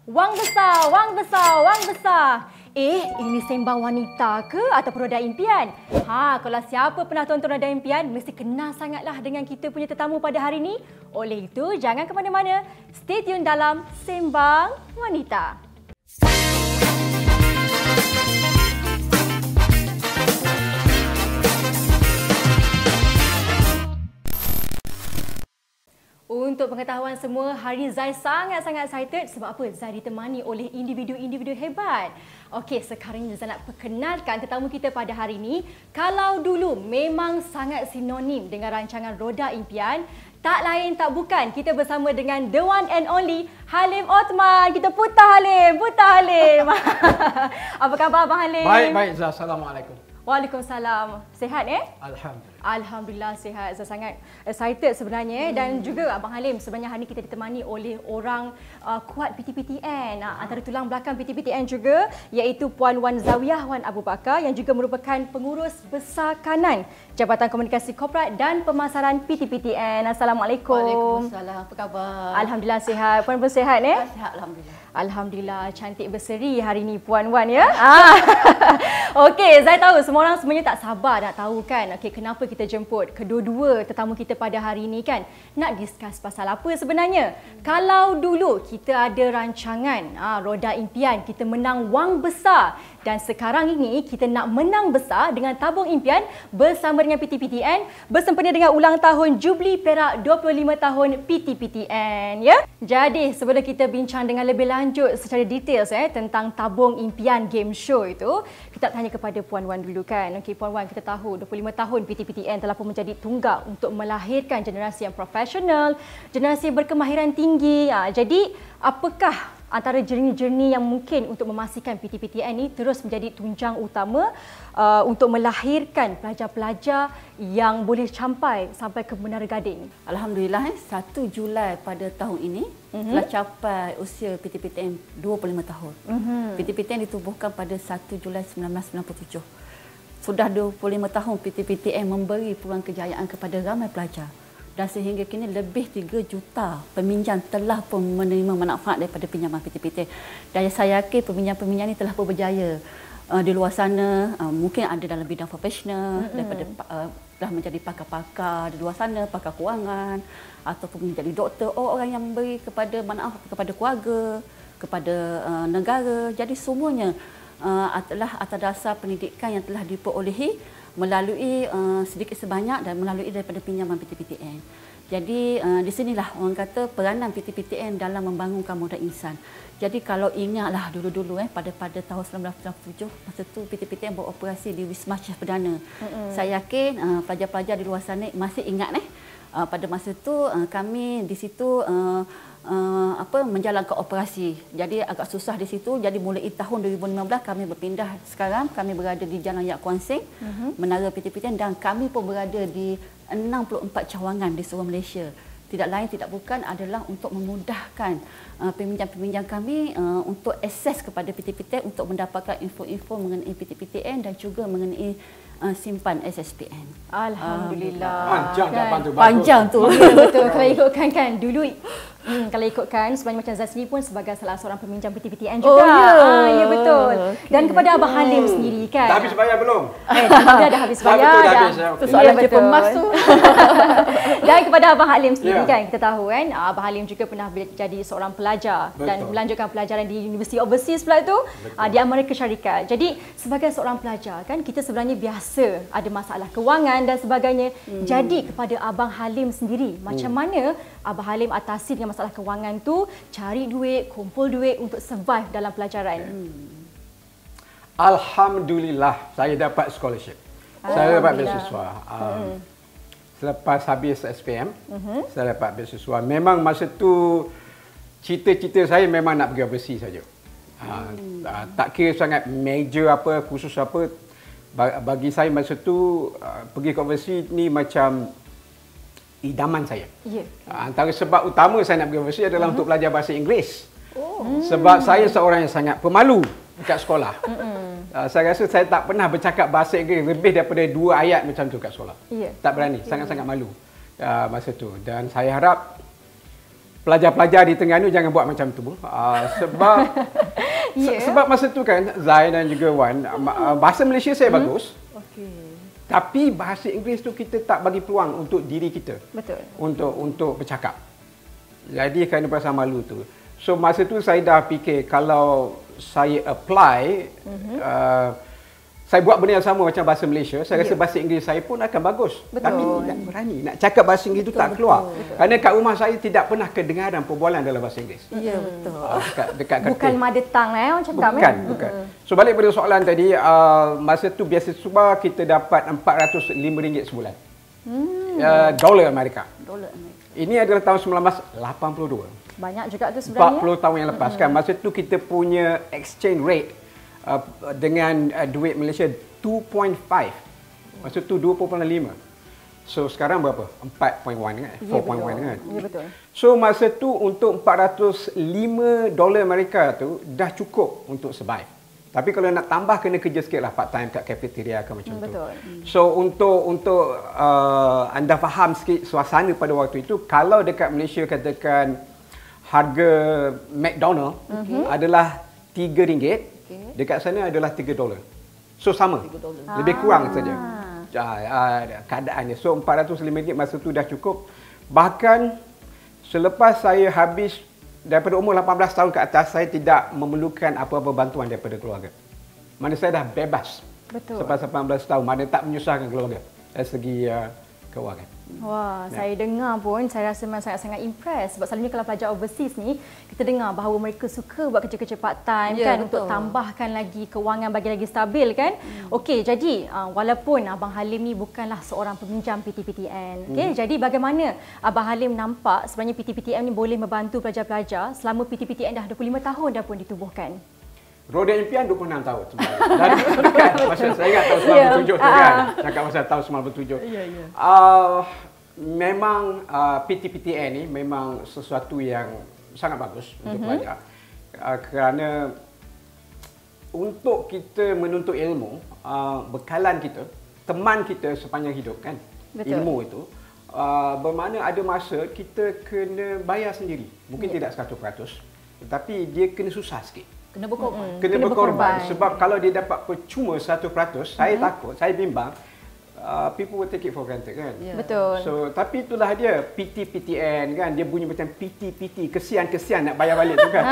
Wang besar, wang besar, wang besar. Ini sembang wanita ke ataupun Roda Impian? Kalau siapa pernah tonton Roda Impian, mesti kenal sangatlah dengan kita punya tetamu pada hari ini. Oleh itu, jangan ke mana-mana. Stay tune dalam Sembang Wanita. Untuk pengetahuan semua, hari Zai sangat-sangat excited. Sebab apa? Zai ditemani oleh individu-individu hebat. Okey, sekarang ni Zai nak perkenalkan tetamu kita pada hari ini. Kalau dulu memang sangat sinonim dengan rancangan Roda Impian, tak lain tak bukan, kita bersama dengan the one and only Halim Othman. Kita putar Halim, putar Halim. Apa khabar Abang Halim? Baik, Zai. Assalamualaikum. Waalaikumsalam. Sihat Alhamdulillah. Alhamdulillah sihat. Saya sangat excited sebenarnya dan juga Abang Halim, sebenarnya hari ini kita ditemani oleh orang kuat PTPTN. Antara tulang belakang PTPTN juga iaitu Puan Wan Zawiyah Wan Abu Bakar yang juga merupakan pengurus besar kanan Jabatan Komunikasi Korporat dan Pemasaran PTPTN. Assalamualaikum. Waalaikumsalam. Apa khabar? Alhamdulillah sihat. Puan pun sihat Sihat alhamdulillah. Alhamdulillah, cantik berseri hari ni Puan Wan ya. Okey, saya tahu semua orang sebenarnya tak sabar nak tahu kan. Okey, kenapa kita jemput kedua-dua tetamu kita pada hari ini kan? Nak discuss pasal apa sebenarnya? Kalau dulu kita ada rancangan Roda Impian, kita menang wang besar, dan sekarang ini kita nak menang besar dengan tabung impian bersama dengan PTPTN bersempena dengan ulang tahun Jubli Perak 25 tahun PTPTN ya. Jadi sebelum kita bincang dengan lebih lanjut secara detail tentang tabung impian game show itu, kita tanya kepada Puan Wan dulu kan. Okey Puan Wan, kita tahu 25 tahun PTPTN telah pun menjadi tunggak untuk melahirkan generasi yang profesional, generasi yang berkemahiran tinggi. Jadi apakah antara jernih-jernih yang mungkin untuk memastikan PTPTN ini terus menjadi tunjang utama untuk melahirkan pelajar-pelajar yang boleh sampai ke Menara Gading? Alhamdulillah 1 Julai pada tahun ini telah capai usia PTPTN 25 tahun. PTPTN ditubuhkan pada 1 Julai 1997. Sudah 25 tahun PTPTN memberi peluang kejayaan kepada ramai pelajar. Dan sehingga kini lebih 3 juta peminjam telah pun menerima manfaat daripada pinjaman PTPTN. Dan saya yakin peminjam-peminjam ini telah pun berjaya di luar sana. Mungkin ada dalam bidang profesional, daripada telah menjadi pakar-pakar di luar sana, pakar kewangan, ataupun menjadi doktor, orang yang memberi kepada manfaat kepada keluarga, kepada negara. Jadi semuanya adalah atas dasar pendidikan yang telah diperolehi melalui sedikit sebanyak dan melalui daripada pinjaman PTPTN. Jadi di sinilah orang kata peranan PTPTN dalam membangunkan modal insan. Jadi kalau ingatlah dulu-dulu pada tahun 1997, masa tu PTPTN beroperasi di Wisma Syah Perdana. Saya yakin pelajar-pelajar di luar sana masih ingat pada masa tu kami di situ menjalankan operasi. Jadi agak susah di situ. Jadi mulai tahun 2015 kami berpindah. Sekarang kami berada di Jalan Yat Kuan Seng, Menara PTPTN, dan kami pun berada di 64 cawangan di seluruh Malaysia. Tidak lain tidak bukan adalah untuk memudahkan peminjam-peminjam kami untuk akses kepada PTPTN untuk mendapatkan info-info mengenai PTPTN dan juga mengenai simpan SSPN. Alhamdulillah. Panjang jawapan tu. Panjang tu. Ya, betul. Kalau ikutkan kan dulu kalau ikutkan sebenarnya macam Zai sendiri pun sebagai salah seorang peminjam PTPTN juga. Ya betul. Okay. Dan kepada Abang Halim sendiri kan. Dah habis bayar belum? Dia dah habis bayar. Betul, dah habis. Itu soalan pemas tu. Dan kepada Abang Halim sendiri kan, kita tahu kan Abang Halim juga pernah jadi seorang pelajar. Betul. Dan melanjutkan pelajaran di University Overseas pula tu di Amerika Syarikat. Jadi sebagai seorang pelajar kan, kita sebenarnya biasa ada masalah kewangan dan sebagainya. Jadi kepada Abang Halim sendiri, macam mana Abang Halim atasi dengan masalah kewangan tu, cari duit, kumpul duit untuk survive dalam pelajaran? Alhamdulillah saya dapat scholarship. Saya dapat beasiswa. Selepas habis SPM, saya dapat beasiswa. Memang masa tu cita-cita saya memang nak pergi overseas saja. Tak kira sangat major apa, khusus apa. Bagi saya masa tu pergi ke overseas ni macam idaman saya. Antara sebab utama saya nak pergi overseas adalah untuk belajar bahasa Inggeris. Sebab saya seorang yang sangat pemalu dekat sekolah. Saya rasa saya tak pernah bercakap bahasa Inggeris lebih daripada 2 ayat macam tu kat sekolah. Tak berani, sangat-sangat malu masa tu. Dan saya harap pelajar-pelajar di Terengganu jangan buat macam tu. Sebab sebab masa tu kan Zai dan juga Wan, bahasa Malaysia saya bagus. Okey. Tapi bahasa Inggeris tu kita tak bagi peluang untuk diri kita. Betul. Untuk bercakap. Jadi kerana perasaan malu tu. So masa tu saya dah fikir kalau saya apply saya buat benda yang sama macam bahasa Malaysia, saya rasa bahasa Inggeris saya pun akan bagus. Betul. Tapi tidak berani nak cakap bahasa Inggeris itu tak keluar. Kerana kat rumah saya tidak pernah kedengaran perbualan dalam bahasa Inggeris. Ya, betul. Dekat Bukan mother tongue orang cakap bukan. So balik pada soalan tadi, masa tu beasiswa kita dapat RM405 sebulan. Dolar Amerika. Dolar Amerika. Ini adalah tahun 1982. Banyak juga tu sebenarnya. 40 tahun yang lepas kan. Masa tu kita punya exchange rate dengan duit Malaysia 2.5. Masa tu 2.5. So sekarang berapa? 4.1 kan? 4.1 kan? Ya, betul. So masa tu untuk $405 Amerika tu dah cukup untuk survive. Tapi kalau nak tambah kena kerja sikit lah part time kat cafeteria ke macam tu. Betul. So untuk anda faham sikit suasana pada waktu itu, kalau dekat Malaysia katakan harga McDonald adalah RM3, dekat sana adalah $3. So sama. $3. Lebih kurang saja. Keadaannya. So RM405 masa tu dah cukup. Bahkan selepas saya habis daripada umur 18 tahun ke atas, saya tidak memerlukan apa-apa bantuan daripada keluarga. Mana saya dah bebas. Betul. Selepas 18 tahun, mana tak menyusahkan keluarga dari segi kewangan. Wah, saya dengar pun saya rasa memang sangat-sangat impress sebab selalunya kalau pelajar overseas ni kita dengar bahawa mereka suka buat kerja-kerja part time kan, untuk tambahkan lagi kewangan bagi lagi stabil kan. Okey, jadi walaupun Abang Halim ni bukanlah seorang peminjam PTPTN. Okey, jadi bagaimana Abang Halim nampak sebenarnya PTPTN ni boleh membantu pelajar-pelajar selama PTPTN dah 25 tahun dah pun ditubuhkan? Roda impian 26 tahun sebenarnya. Dekat masa saya ingat tahun 97 tu kan. Cakap pasal tahun 97. Memang PTPTN ni memang sesuatu yang sangat bagus untuk pelajar. Kerana untuk kita menuntut ilmu, bekalan kita, teman kita sepanjang hidup kan. Betul. Ilmu itu bermakna ada masa kita kena bayar sendiri. Mungkin tidak 100%, tetapi dia kena susah sikit. Kena berkorban. Kena berkorban. Sebab kalau dia dapat percuma 100%, saya takut, saya bimbang, people will take it for granted kan. Betul. So, tapi itulah dia PTPTN kan, dia bunyi macam PT, kesian nak bayar balik tu kan.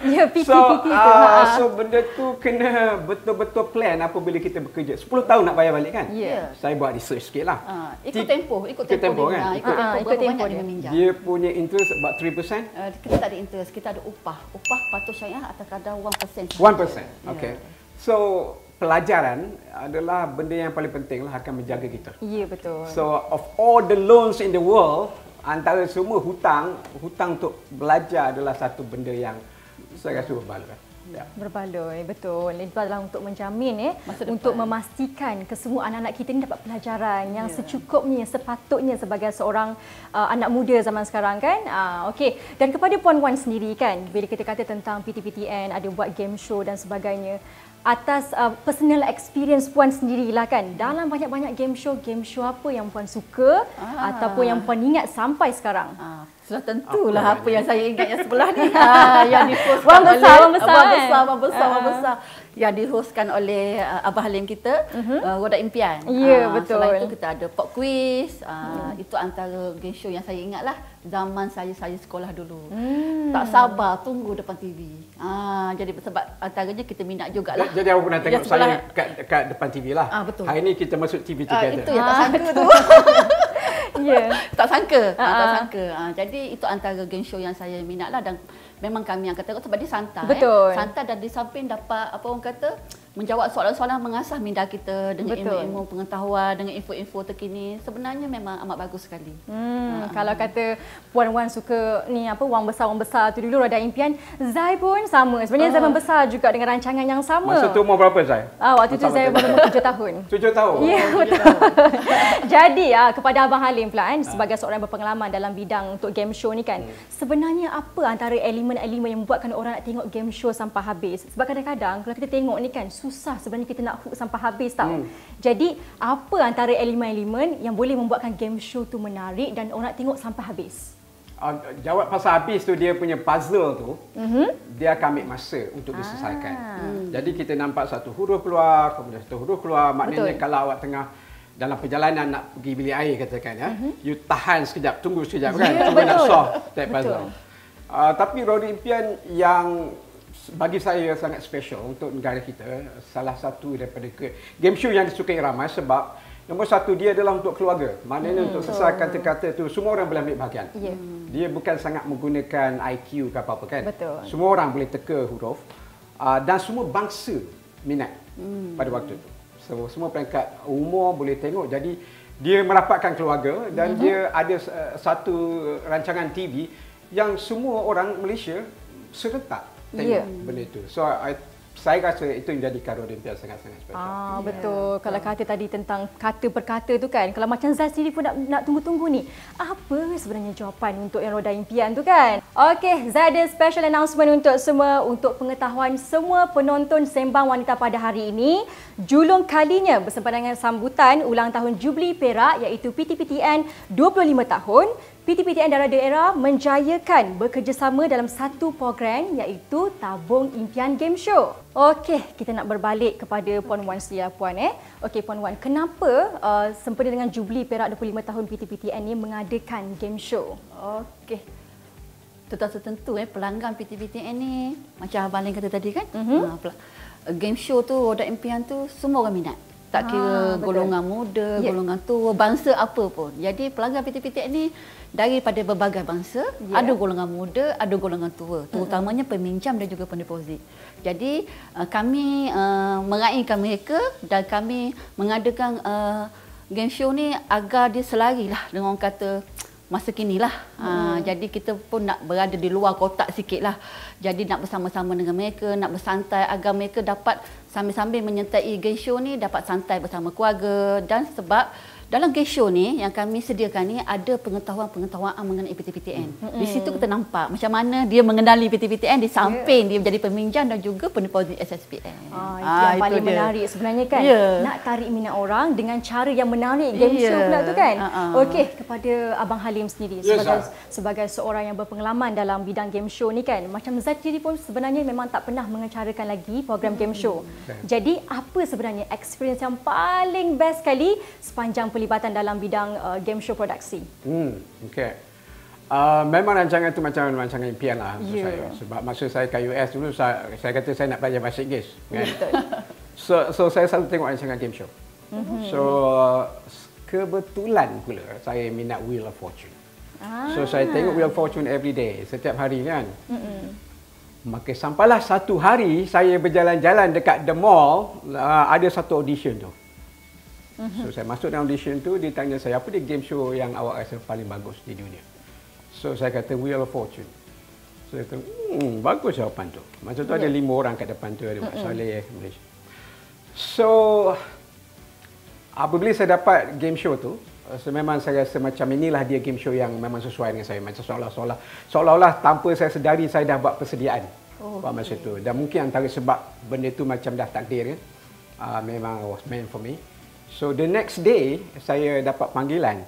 Ya, PT So, tu. so benda tu kena betul-betul plan apabila kita bekerja. 10 tahun nak bayar balik kan. Saya buat research sikit lah. Ikut tempoh kan. Ikut tempoh dia meminjam. Dia punya interest about 3%. Kita tak ada interest, kita ada upah. Upah patuh syariah atas kadar 1%. 1%. Okay. So pelajaran adalah benda yang paling penting lah, akan menjaga kita. Ya, betul. So of all the loans in the world, antara semua hutang untuk belajar adalah satu benda yang saya rasa berbaloi. Berbaloi, betul. Itu adalah untuk menjamin untuk memastikan kesemua anak-anak kita ni dapat pelajaran yang secukupnya, sepatutnya sebagai seorang anak muda zaman sekarang kan. Okey. Dan kepada Puan Wan sendiri kan, bila kita kata tentang PTPTN, ada buat game show dan sebagainya, atas personal experience Puan sendirilah kan, dalam banyak-banyak game show apa yang Puan suka ataupun yang Puan ingat sampai sekarang? Sudah tentulah apa yang saya ingat yang sebelah ni. Yang dihostkan Wang besar, Wang besar. Yang dihostkan oleh Abah Halim kita, Roda Impian. Ya, betul. Selain itu kita ada pop quiz. Itu antara game show yang saya ingat lah zaman saya sekolah dulu. Tak sabar tunggu depan TV. Jadi sebab antaranya kita minat jugalah. Jadi awak pernah tengok saya kat depan TV lah. Betul. Hari ni kita masuk TV together. Itu yang tak sangka tu. Tak sangka. Jadi itu antara game show yang saya minat lah, dan memang kami yang kata sebab dia santai. Betul. Santai, dan di samping dapat apa orang kata menjawab soalan-soalan, mengasah minda kita dengan ilmu-ilmu pengetahuan, dengan info-info terkini. Sebenarnya memang amat bagus sekali. Kalau kata Puan Wan suka ni apa wang besar tu dulu Roda Impian, Zai pun sama. Sebenarnya Zai membesar juga dengan rancangan yang sama. Masa tu umur berapa Zai? Waktu tu saya baru umur 7 tahun. 7 tahun? Ya, betul. Jadi kepada Abang Halim pula kan, sebagai seorang yang berpengalaman dalam bidang untuk game show ni kan, sebenarnya apa antara elemen-elemen yang membuatkan orang nak tengok game show sampai habis? Sebab kadang-kadang kalau kita tengok ni kan, susah sebenarnya kita nak hook sampai habis tau. Jadi apa antara elemen-elemen yang boleh membuatkan game show tu menarik dan orang nak tengok sampai habis? Jawab pasal habis tu dia punya puzzle tu, dia akan ambil masa untuk diselesaikan. Jadi kita nampak satu huruf keluar, kemudian satu huruf keluar, maknanya kalau awak tengah dalam perjalanan nak pergi bilik air katakan ya, you tahan sekejap, tunggu sekejap kan, cuba nak solve that puzzle. Tapi Rodi Impian yang bagi saya sangat special untuk negara kita, salah satu daripada game show yang disukai ramai sebab nombor satu, dia adalah untuk keluarga. Maknanya untuk selesai kata-kata tu, semua orang boleh ambil bahagian. Dia bukan sangat menggunakan IQ ke apa-apa kan. Betul. Semua orang boleh teka huruf. Dan semua bangsa minat pada waktu tu. So, semua peringkat umur boleh tengok. Jadi, dia merapatkan keluarga dan dia ada satu rancangan TV yang semua orang Malaysia serentak tengok benda itu. So, saya rasa itu yang menjadikan Rodi Impian sangat-sangat special. Betul. Kalau kata tadi tentang kata per kata tu kan, kalau macam Zat sendiri pun nak tunggu-tunggu ni, apa sebenarnya jawapan untuk yang Rodi Impian tu kan? Okey, Zat ada special announcement untuk semua, untuk pengetahuan semua penonton Sembang Wanita pada hari ini. Julung kalinya bersempena dengan sambutan ulang tahun Jubli Perak iaitu PTPTN 25 tahun. PTPTN Darah Daerah menjayakan bekerjasama dalam satu program iaitu Tabung Impian Game Show. Okey, kita nak berbalik kepada Puan Wan sedia Puan. Okey Puan Wan, kenapa sempena dengan Jubli Perak 25 tahun PTPTN ni mengadakan game show? Okey. Tentu pelanggan PTPTN ni macam Abang Len kata tadi kan, game show tu, Roda Impian tu semua orang minat. Tak kira golongan muda, golongan tua, bangsa apa pun. Jadi pelanggan PTPTN ni daripada berbagai bangsa, ada golongan muda, ada golongan tua, terutamanya peminjam dan juga pendeposit. Jadi kami meraihkan mereka dan kami mengadakan game show ni agar dia selarilah dengan orang kata masa kini lah. Jadi kita pun nak berada di luar kotak sikit lah. Jadi nak bersama-sama dengan mereka, nak bersantai agar mereka dapat sambil-sambil menyertai game show ni dapat santai bersama keluarga. Dan sebab dalam game show ni yang kami sediakan ni ada pengetahuan-pengetahuan mengenai PTPTN. Di situ kita nampak macam mana dia mengenali PTPTN di samping dia menjadi peminjam dan juga pendeposit SSPN. Itu yang paling menarik sebenarnya kan. Nak tarik minat orang dengan cara yang menarik game show pula tu kan. Okey, kepada Abang Halim sendiri sebagai seorang yang berpengalaman dalam bidang game show ni kan. Macam Zat sendiri pun sebenarnya memang tak pernah mengacarakan lagi program game show. Jadi apa sebenarnya experience yang paling best sekali sepanjang pelibatan dalam bidang game show produksi? Okey. Memang rancangan itu macam rancangan impian lah untuk saya. Sebab masa saya ke US dulu, saya kata saya nak belajar bahasa Inggeris. Kan? So saya selalu tengok rancangan game show. So kebetulan pula saya minat Wheel of Fortune. So saya tengok Wheel of Fortune every day, setiap hari kan. Maka sampailah satu hari saya berjalan-jalan dekat the mall, ada satu audition tu. So saya masuk dalam audition tu, dia tanya saya, apa dia game show yang awak rasa paling bagus di dunia? So saya kata Wheel of Fortune. So saya kata, bagus jawapan tu. Masa tu ada 5 orang kat depan tu, ada Mak Saleh, Malaysia. So apabila saya dapat game show tu, memang saya rasa macam inilah dia game show yang memang sesuai dengan saya. Macam seolah-olah tanpa saya sedari saya dah buat persediaan pada masa tu. Dan mungkin antara sebab benda tu macam dah takdir, memang was meant for me. So the next day saya dapat panggilan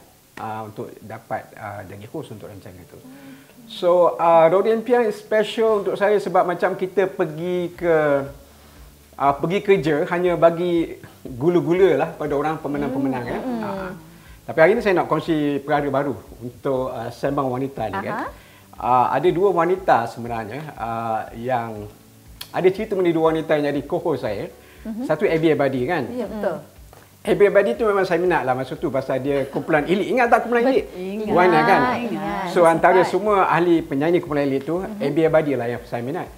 untuk dapat jadi host untuk rancangan itu. So Rodi Impian is special untuk saya sebab macam kita pergi kerja hanya bagi gula-gula lah pada orang pemenang-pemenang kan. Tapi hari ini saya nak kongsi perkara baru untuk Sembang Wanita ni kan. Ada 2 wanita sebenarnya yang ada cerita mengenai 2 wanita yang jadi co-host saya. Satu Abby Abadi kan. Ya betul. Abby Abadi tu memang saya minat lah masa tu pasal dia kumpulan elit. Ingat tak kumpulan elit? Ingat kan? Ingat. So antara semua ahli penyanyi kumpulan elit tu, Abby Abadi lah yang saya minat.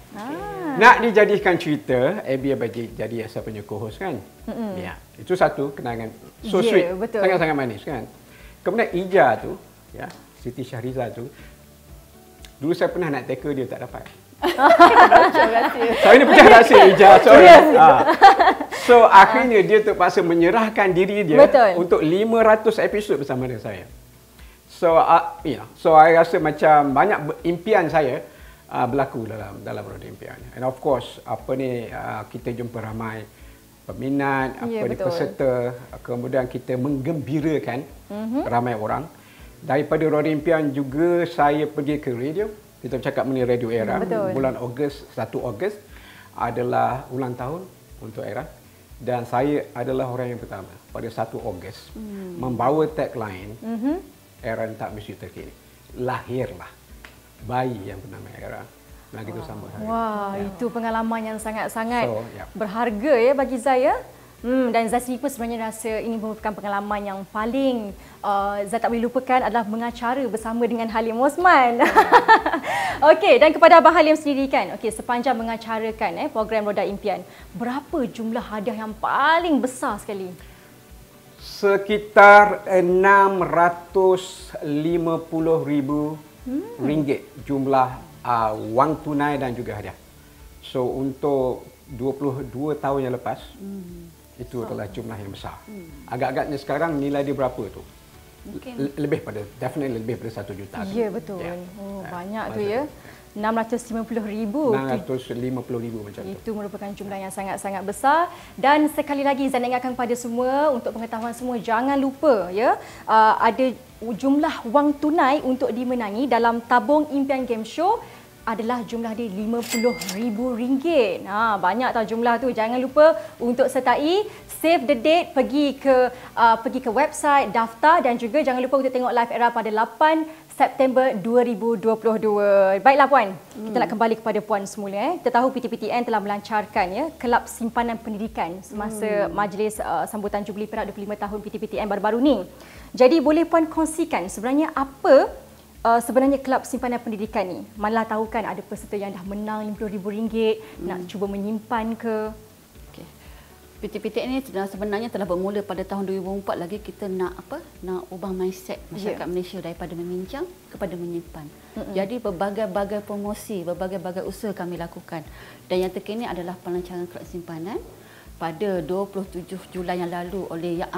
Nak dijadikan cerita, Abby Abadi jadi saya punya co-host kan. Ya, itu satu kenangan so sweet, sangat-sangat manis kan. Kemudian Ija tu, ya, Siti Syahriza tu, dulu saya pernah nak tackle dia tak dapat. Saya ni pecah rahsia Ija. So akhirnya dia terpaksa menyerahkan diri dia untuk 500 episod bersama dengan saya. So saya rasa macam banyak impian saya berlaku dalam Rodi Impian. And of course kita jumpa ramai peminat, peserta, kemudian kita menggembirakan ramai orang. Daripada Radio Impian juga saya pergi ke radio. Kita bercakap mengenai Radio Era. Bulan Ogos, 1 Ogos adalah ulang tahun untuk Era. Dan saya adalah orang yang pertama pada 1 Ogos membawa tagline Era tak mesti terkini. Lahirlah bayi yang bernama Era. Dan kita sambut hari. Wah, itu pengalaman yang sangat-sangat berharga ya bagi saya. Dan Zai sendiri pun sebenarnya rasa ini merupakan pengalaman yang paling Zai tak boleh lupakan adalah mengacara bersama dengan Halim Osman. Okey, dan kepada Abang Halim sendiri kan, sepanjang mengacarakan program Roda Impian, berapa jumlah hadiah yang paling besar sekali? Sekitar RM650,000 jumlah wang tunai dan juga hadiah. So untuk 22 tahun yang lepas, itu adalah jumlah yang besar. Agak-agaknya sekarang nilai dia berapa tu? Lebih pada, definitely lebih pada 1 juta. Ya, betul. Banyak tu ya. 650,000. 650,000 macam tu. Itu merupakan jumlah yang sangat-sangat besar. Dan sekali lagi saya nak ingatkan kepada semua, untuk pengetahuan semua, jangan lupa ya, ada jumlah wang tunai untuk dimenangi dalam Tabung Impian Game Show adalah jumlah dia RM50,000. Banyak tau jumlah tu. Jangan lupa untuk sertai, save the date, pergi ke website, daftar, dan juga jangan lupa untuk tengok live Era pada 8 September 2022. Baiklah Puan, kita nak kembali kepada Puan semula. Kita tahu PTPTN telah melancarkan Kelab Simpanan Pendidikan semasa majlis sambutan Jubli Perak 25 tahun PTPTN baru-baru ni. Jadi boleh Puan kongsikan sebenarnya apa sebenarnya Kelab Simpanan Pendidikan ni? Malah tahu kan ada peserta yang dah menang RM50,000 nak cuba menyimpan ke. PTPTN ni sebenarnya telah bermula pada tahun 2004 lagi. Kita nak ubah mindset masyarakat Malaysia daripada meminjam kepada menyimpan. Jadi berbagai-bagai promosi, berbagai-bagai usaha kami lakukan. Dan yang terkini adalah pelancaran kelab simpanan pada 27 Julai yang lalu oleh Yang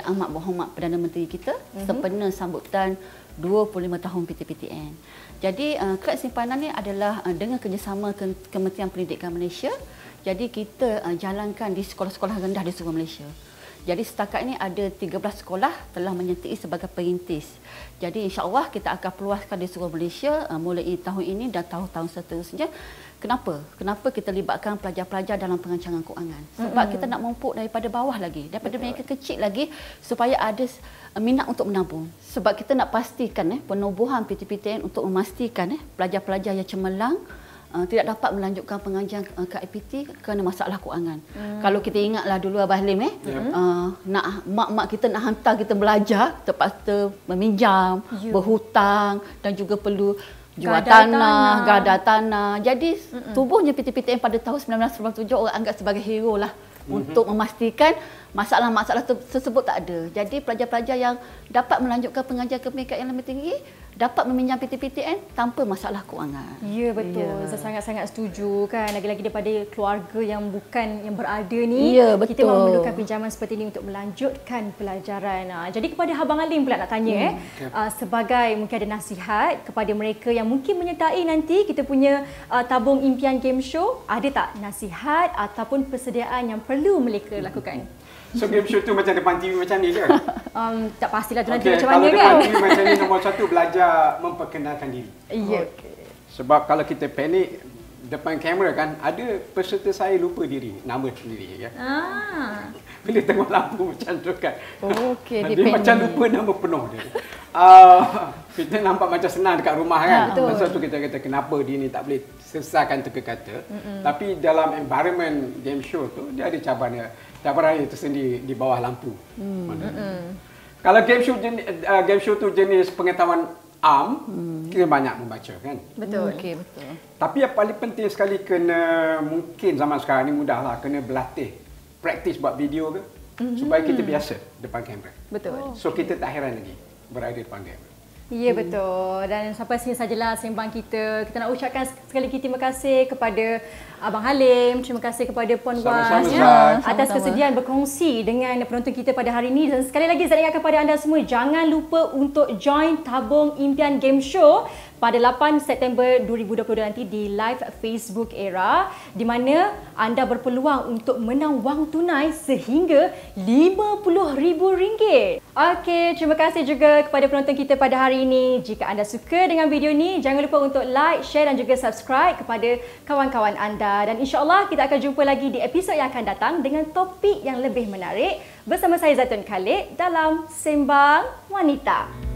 Amat Berhormat Perdana Menteri kita sempena sambutan 25 tahun PTPTN. Jadi kelab simpanan ni adalah dengan kerjasama Kementerian Pendidikan Malaysia. Jadi kita jalankan di sekolah-sekolah rendah di seluruh Malaysia. Jadi setakat ini ada 13 sekolah telah menyertai sebagai perintis. Jadi insya-Allah kita akan peluaskan di seluruh Malaysia mulai tahun ini dan tahun-tahun seterusnya. Kenapa? Kenapa kita libatkan pelajar-pelajar dalam perancangan kewangan? Sebab kita nak memupuk daripada bawah lagi, daripada mereka kecil lagi supaya ada minat untuk menabung. Sebab kita nak pastikan penubuhan PTPTN untuk memastikan pelajar-pelajar yang cemerlang tidak dapat melanjutkan pengajian ke IPT kerana masalah kewangan. Kalau kita ingatlah dulu Abah Halim nak mak-mak kita nak hantar kita belajar, terpaksa meminjam, berhutang dan juga perlu jual tanah, gadai tanah. Jadi tubuhnya PTPTN pada tahun 1997 orang anggap sebagai hero lah untuk memastikan masalah-masalah tersebut tak ada. Jadi pelajar-pelajar yang dapat melanjutkan pengajian ke peringkat yang lebih tinggi dapat meminjam PTPTN tanpa masalah kewangan. Ya, betul. Saya sangat-sangat setuju kan. Lagi-lagi daripada keluarga yang bukan yang berada ni, kita memerlukan pinjaman seperti ini untuk melanjutkan pelajaran. Jadi kepada Abang Halim pula nak tanya sebagai mungkin ada nasihat kepada mereka yang mungkin menyertai nanti kita punya Tabung Impian Game Show, ada tak nasihat ataupun persediaan yang perlu mereka lakukan? So game show tu macam depan TV macam ni ke? Tak pastilah tu nanti macam mana kan. Kalau depan TV macam ni, nombor satu belajar memperkenalkan diri. Ya. Sebab kalau kita panik depan kamera kan, ada peserta saya lupa diri, nama sendiri ya. Bila tengok lampu macam tu kan. Dia macam lupa nama penuh dia. Kita nampak macam senang dekat rumah kan. Masa tu kita kata kenapa dia ni tak boleh selesaikan teka-kata. Tapi dalam environment game show tu dia ada cabaran tersendiri di bawah lampu. Kalau game show tu jenis pengetahuan kita banyak membaca kan. Betul. Betul. Tapi yang paling penting sekali mungkin zaman sekarang ni mudahlah kena berlatih, praktis buat video ke supaya kita biasa depan kamera. Betul. So kita tak heran lagi berada depan kamera. Ya, betul. Dan sampai sini sajalah sembang kita. Kita nak ucapkan sekali lagi terima kasih kepada Abang Halim, terima kasih kepada Puan Wan atas kesediaan berkongsi dengan penonton kita pada hari ini. Dan sekali lagi saya ingatkan kepada anda semua, jangan lupa untuk join Tabung Impian Game Show pada 8 September 2022 nanti di live Facebook Era, di mana anda berpeluang untuk menang wang tunai sehingga RM50,000. Okey, terima kasih juga kepada penonton kita pada hari ini. Jika anda suka dengan video ini, jangan lupa untuk like, share dan juga subscribe kepada kawan-kawan anda. Dan insya-Allah kita akan jumpa lagi di episod yang akan datang dengan topik yang lebih menarik bersama saya Zaitun Khalid dalam Sembang Wanita.